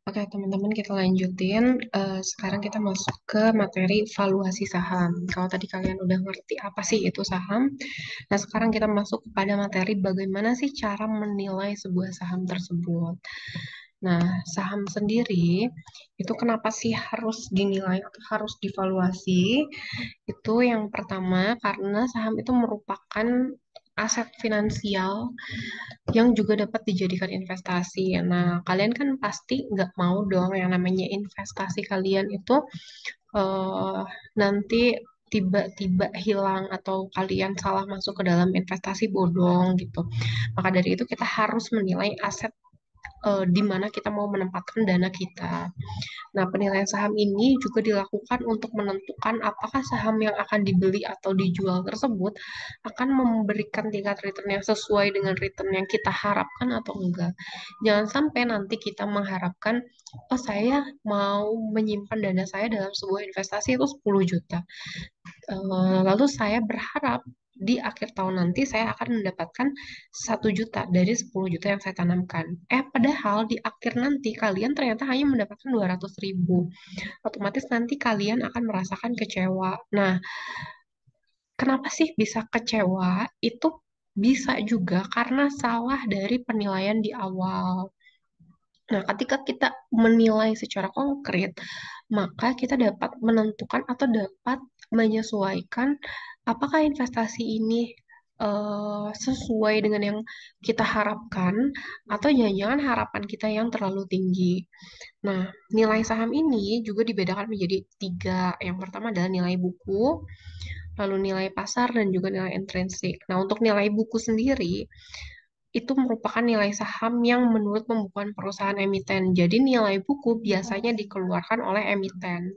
Oke, teman-teman kita lanjutin. Sekarang kita masuk ke materi valuasi saham. Kalau tadi kalian udah ngerti apa sih itu saham, nah sekarang kita masuk kepada materi bagaimana sih cara menilai sebuah saham tersebut. Nah, saham sendiri itu kenapa sih harus dinilai atau harus divaluasi? Itu yang pertama karena saham itu merupakan aset finansial yang juga dapat dijadikan investasi. Nah, kalian kan pasti nggak mau dong yang namanya investasi kalian itu eh, nanti tiba-tiba hilang atau kalian salah masuk ke dalam investasi bodong gitu. Maka dari itu kita harus menilai aset di mana kita mau menempatkan dana kita. Nah, penilaian saham ini juga dilakukan untuk menentukan apakah saham yang akan dibeli atau dijual tersebut akan memberikan tingkat return yang sesuai dengan return yang kita harapkan atau enggak. Jangan sampai nanti kita mengharapkan, oh saya mau menyimpan dana saya dalam sebuah investasi itu 10 juta. Lalu saya berharap di akhir tahun nanti saya akan mendapatkan 1 juta dari 10 juta yang saya tanamkan. Padahal di akhir nanti kalian ternyata hanya mendapatkan 200 ribu. Otomatis nanti kalian akan merasakan kecewa. Nah, kenapa sih bisa kecewa? Itu bisa juga karena salah dari penilaian di awal. Nah, ketika kita menilai secara konkret, maka kita dapat menentukan atau dapat menyesuaikan apakah investasi ini sesuai dengan yang kita harapkan atau jangan-jangan harapan kita yang terlalu tinggi. Nah, nilai saham ini juga dibedakan menjadi tiga. Yang pertama adalah nilai buku, lalu nilai pasar, dan juga nilai intrinsik. Nah, untuk nilai buku sendiri, itu merupakan nilai saham yang menurut pembukuan perusahaan emiten. Jadi nilai buku biasanya dikeluarkan oleh emiten.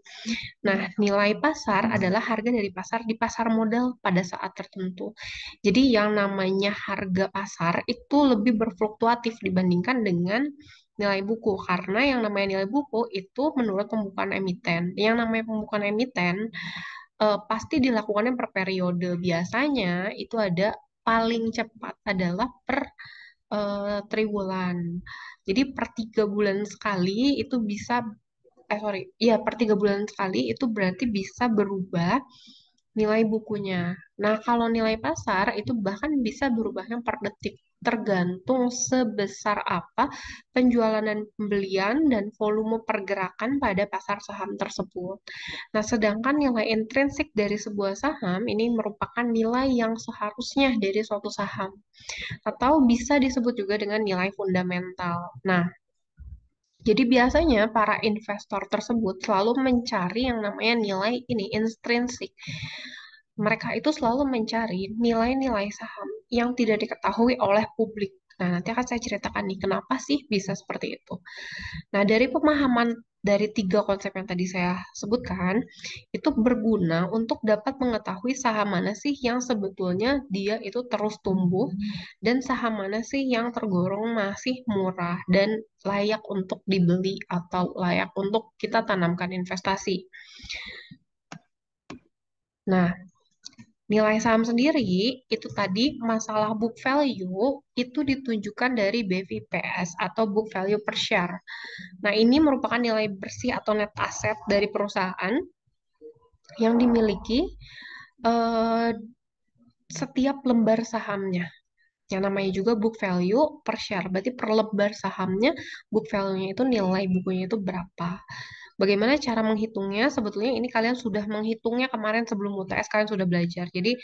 Nah, nilai pasar adalah harga dari pasar di pasar modal pada saat tertentu. Jadi yang namanya harga pasar itu lebih berfluktuatif dibandingkan dengan nilai buku karena yang namanya nilai buku itu menurut pembukuan emiten. Yang namanya pembukuan emiten pasti dilakukannya per periode. Biasanya itu ada paling cepat adalah per triwulan. Jadi per 3 bulan sekali itu bisa, sorry, iya per 3 bulan sekali itu berarti bisa berubah nilai bukunya. Nah, kalau nilai pasar itu bahkan bisa berubahnya per detik, tergantung sebesar apa penjualan dan pembelian dan volume pergerakan pada pasar saham tersebut. Nah, sedangkan nilai intrinsik dari sebuah saham ini merupakan nilai yang seharusnya dari suatu saham atau bisa disebut juga dengan nilai fundamental. Nah, jadi biasanya para investor tersebut selalu mencari yang namanya nilai ini intrinsik. Mereka itu selalu mencari nilai-nilai saham yang tidak diketahui oleh publik. Nah, nanti akan saya ceritakan nih kenapa sih bisa seperti itu. Nah, dari pemahaman dari tiga konsep yang tadi saya sebutkan, itu berguna untuk dapat mengetahui saham mana sih yang sebetulnya dia itu terus tumbuh, dan saham mana sih yang tergolong masih murah dan layak untuk dibeli atau layak untuk kita tanamkan investasi. Nah, nilai saham sendiri itu tadi masalah book value itu ditunjukkan dari BVPS atau book value per share. Nah, ini merupakan nilai bersih atau net asset dari perusahaan yang dimiliki eh, setiap lembar sahamnya. Yang namanya juga book value per share. Berarti per lembar sahamnya, book value-nya itu nilai bukunya itu berapa. Bagaimana cara menghitungnya? Sebetulnya ini kalian sudah menghitungnya kemarin sebelum UTS, kalian sudah belajar. Jadi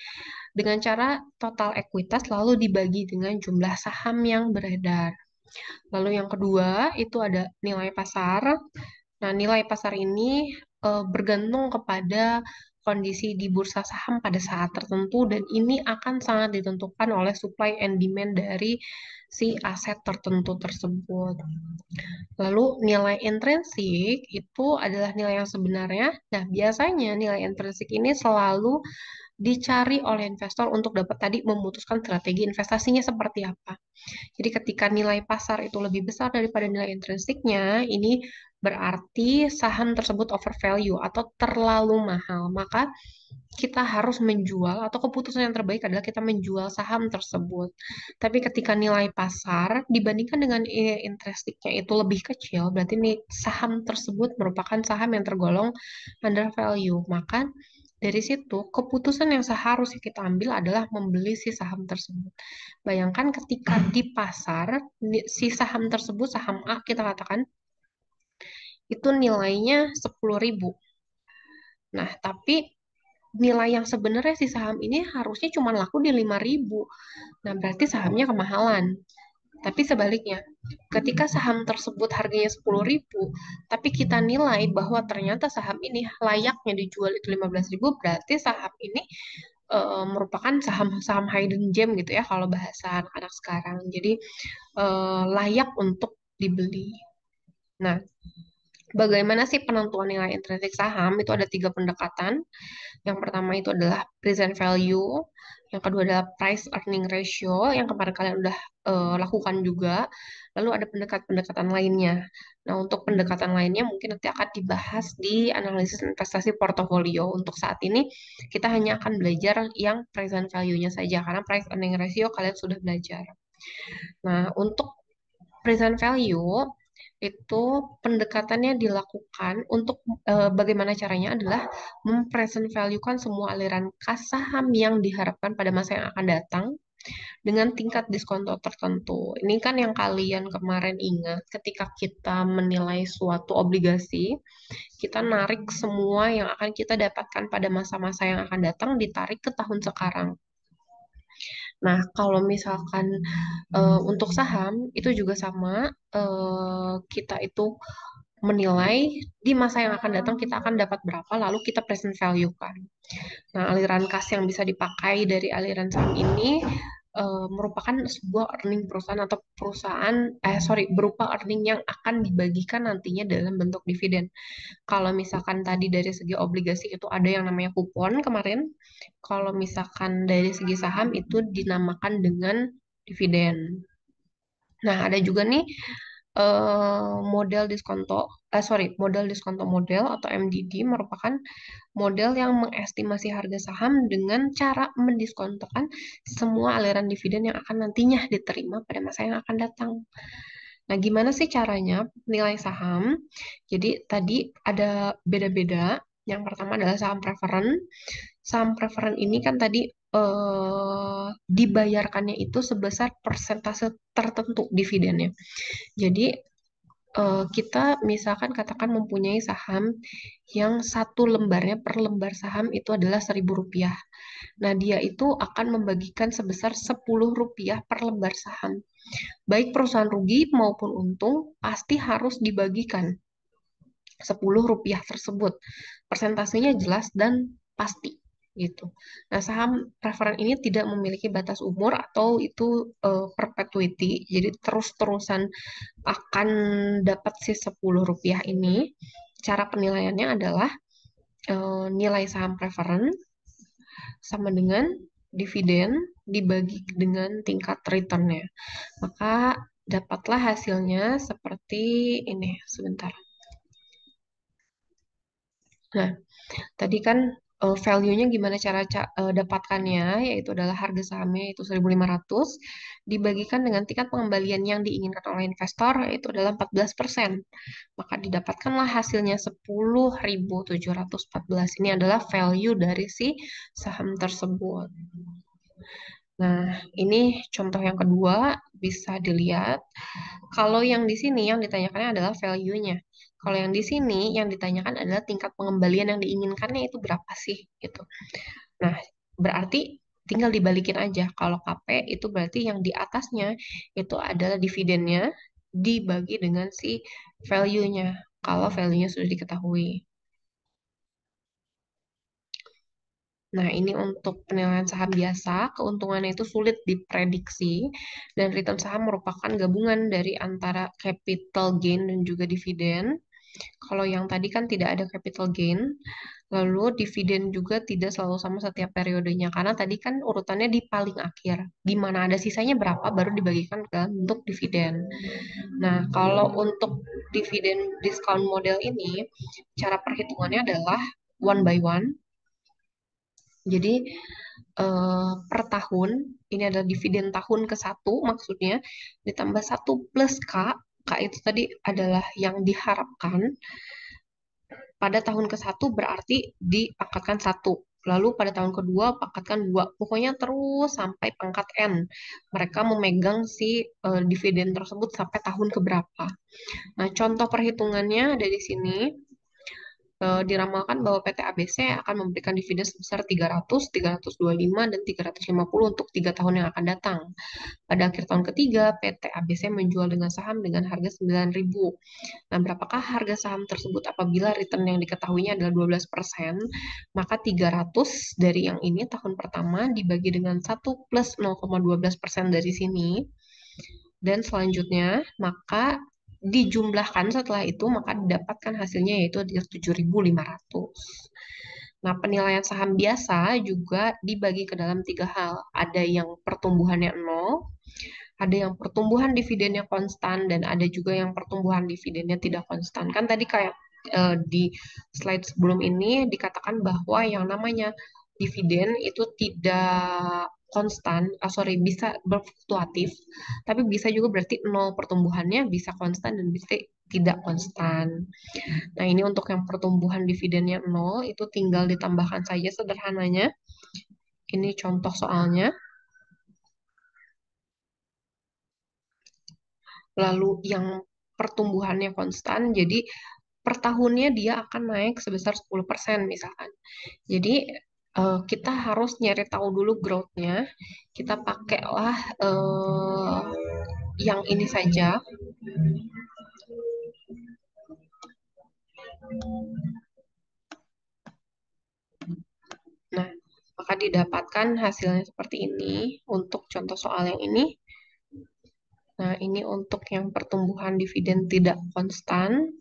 dengan cara total ekuitas lalu dibagi dengan jumlah saham yang beredar. Lalu yang kedua itu ada nilai pasar. Nah, nilai pasar ini bergantung kepada kondisi di bursa saham pada saat tertentu dan ini akan sangat ditentukan oleh supply and demand dari si aset tertentu tersebut. Lalu nilai intrinsik itu adalah nilai yang sebenarnya. Nah, biasanya nilai intrinsik ini selalu dicari oleh investor untuk dapat tadi memutuskan strategi investasinya seperti apa. Jadi ketika nilai pasar itu lebih besar daripada nilai intrinsiknya, ini berarti saham tersebut overvalue atau terlalu mahal. Maka kita harus menjual atau keputusan yang terbaik adalah kita menjual saham tersebut. Tapi ketika nilai pasar dibandingkan dengan intrinsiknya itu lebih kecil, berarti nih saham tersebut merupakan saham yang tergolong under value. Maka dari situ keputusan yang seharusnya kita ambil adalah membeli si saham tersebut. Bayangkan ketika di pasar si saham tersebut, saham A kita katakan itu nilainya 10.000. Nah, tapi nilai yang sebenarnya si saham ini harusnya cuma laku di 5.000. Nah, berarti sahamnya kemahalan. Tapi sebaliknya, ketika saham tersebut harganya 10.000, tapi kita nilai bahwa ternyata saham ini layaknya dijual itu 15.000, berarti saham ini merupakan saham-saham hidden gem gitu ya kalau bahasa anak-anak sekarang. Jadi layak untuk dibeli. Nah, bagaimana sih penentuan nilai intrinsik saham? Itu ada 3 pendekatan. Yang pertama itu adalah present value, yang kedua adalah price earning ratio, yang kemarin kalian udah lakukan juga. Lalu ada pendekatan-pendekatan lainnya. Nah, untuk pendekatan lainnya mungkin nanti akan dibahas di analisis investasi portofolio. Untuk saat ini kita hanya akan belajar yang present value-nya saja, karena price earning ratio kalian sudah belajar. Nah, untuk present value itu pendekatannya dilakukan untuk bagaimana caranya adalah mempresent value-kan semua aliran kas saham yang diharapkan pada masa yang akan datang dengan tingkat diskonto tertentu. Ini kan yang kalian kemarin ingat ketika kita menilai suatu obligasi, kita narik semua yang akan kita dapatkan pada masa-masa yang akan datang ditarik ke tahun sekarang. Nah, kalau misalkan untuk saham itu juga sama, kita itu menilai di masa yang akan datang kita akan dapat berapa, lalu kita present value kan. Nah, aliran kas yang bisa dipakai dari aliran saham ini merupakan sebuah earning perusahaan atau perusahaan, berupa earning yang akan dibagikan nantinya dalam bentuk dividen. Kalau misalkan tadi dari segi obligasi itu ada yang namanya kupon kemarin, kalau misalkan dari segi saham itu dinamakan dengan dividen. Nah, ada juga nih model diskonto model atau MDD merupakan model yang mengestimasi harga saham dengan cara mendiskontokan semua aliran dividen yang akan nantinya diterima pada masa yang akan datang. Nah, gimana sih caranya nilai saham? Jadi tadi ada beda-beda. Yang pertama adalah saham preferen. Saham preferen ini kan tadi dibayarkannya itu sebesar persentase tertentu dividennya. Jadi kita misalkan katakan mempunyai saham yang satu lembarnya per lembar saham itu adalah Rp1.000. Nah, dia itu akan membagikan sebesar Rp10 per lembar saham. Baik perusahaan rugi maupun untung pasti harus dibagikan Rp10 tersebut. Persentasenya jelas dan pasti gitu. Nah, saham preferen ini tidak memiliki batas umur atau itu perpetuity. Jadi terus-terusan akan dapat si Rp10 ini. Cara penilaiannya adalah nilai saham preferen sama dengan dividen dibagi dengan tingkat returnnya. Maka dapatlah hasilnya seperti ini. Sebentar. Nah, tadi kan value-nya gimana cara dapatkannya, yaitu adalah harga sahamnya itu 1.500 dibagikan dengan tingkat pengembalian yang diinginkan oleh investor, yaitu adalah 14%. Maka didapatkanlah hasilnya 10.714. Ini adalah value dari si saham tersebut. Nah, ini contoh yang kedua bisa dilihat. Kalau yang di sini yang ditanyakannya adalah value-nya. Kalau yang di sini yang ditanyakan adalah tingkat pengembalian yang diinginkannya itu berapa sih gitu. Nah, berarti tinggal dibalikin aja. Kalau KP itu berarti yang di atasnya itu adalah dividennya dibagi dengan si value-nya. Kalau value-nya sudah diketahui. Nah, ini untuk penilaian saham biasa, keuntungannya itu sulit diprediksi, dan return saham merupakan gabungan dari antara capital gain dan juga dividen. Kalau yang tadi kan tidak ada capital gain, lalu dividen juga tidak selalu sama setiap periodenya, karena tadi kan urutannya di paling akhir, di mana ada sisanya berapa baru dibagikan ke bentuk dividen. Nah, kalau untuk dividen discount model ini, cara perhitungannya adalah one by one. Jadi per tahun, ini adalah dividen tahun ke satu maksudnya, ditambah satu plus K. K itu tadi adalah yang diharapkan pada tahun ke satu berarti dipangkatkan satu. Lalu pada tahun kedua pangkatkan dua. Pokoknya terus sampai pangkat N. Mereka memegang si dividen tersebut sampai tahun keberapa. Nah, contoh perhitungannya ada di sini. Diramalkan bahwa PT ABC akan memberikan dividen sebesar 300, 325, dan 350 untuk 3 tahun yang akan datang. Pada akhir tahun ketiga, PT ABC menjual dengan saham dengan harga 9.000. Nah, berapakah harga saham tersebut apabila return yang diketahuinya adalah 12%? Maka 300 dari yang ini tahun pertama dibagi dengan 1 plus 0,12% dari sini. Dan selanjutnya, maka dijumlahkan setelah itu, maka didapatkan hasilnya yaitu 7.500. Nah, penilaian saham biasa juga dibagi ke dalam tiga hal. Ada yang pertumbuhannya nol, ada yang pertumbuhan dividennya konstan, dan ada juga yang pertumbuhan dividennya tidak konstan. Kan tadi kayak di slide sebelum ini dikatakan bahwa yang namanya dividen itu tidak konstan, sorry, bisa berfluktuatif, tapi bisa juga berarti nol pertumbuhannya, bisa konstan dan bisa tidak konstan. Nah, ini untuk yang pertumbuhan dividennya nol, itu tinggal ditambahkan saja sederhananya. Ini contoh soalnya. Lalu yang pertumbuhannya konstan, jadi per tahunnya dia akan naik sebesar 10% misalkan. Jadi kita harus nyari tahu dulu growth-nya. Kita pakailah yang ini saja. Nah, maka didapatkan hasilnya seperti ini untuk contoh soal yang ini. Nah, ini untuk yang pertumbuhan dividen tidak konstan.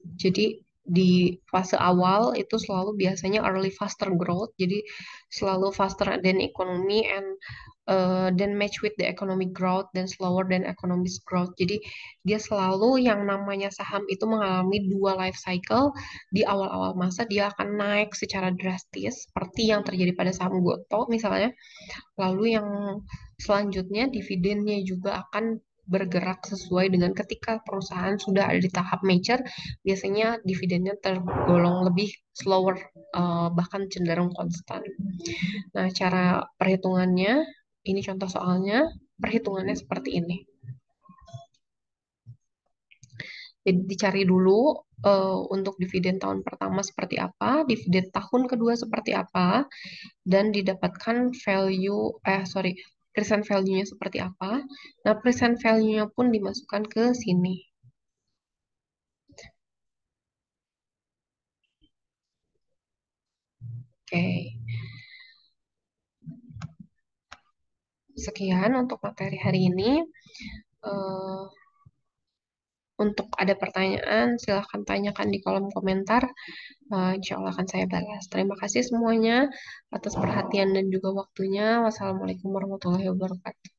Jadi di fase awal itu selalu biasanya early faster growth, jadi selalu faster than economy and then match with the economic growth dan slower than economic growth. Jadi dia selalu yang namanya saham itu mengalami dua life cycle. Di awal-awal masa dia akan naik secara drastis seperti yang terjadi pada saham Goto misalnya. Lalu yang selanjutnya dividennya juga akan bergerak sesuai dengan ketika perusahaan sudah ada di tahap mature, biasanya dividennya tergolong lebih slower, bahkan cenderung konstan. Nah, cara perhitungannya, ini contoh soalnya, perhitungannya seperti ini. Jadi dicari dulu untuk dividen tahun pertama seperti apa, dividen tahun kedua seperti apa, dan didapatkan present value-nya seperti apa. Nah, present value-nya pun dimasukkan ke sini. Oke, sekian untuk materi hari ini. Eh, untuk ada pertanyaan, silahkan tanyakan di kolom komentar. Insya Allah akan saya balas. Terima kasih semuanya atas perhatian dan juga waktunya. Wassalamualaikum warahmatullahi wabarakatuh.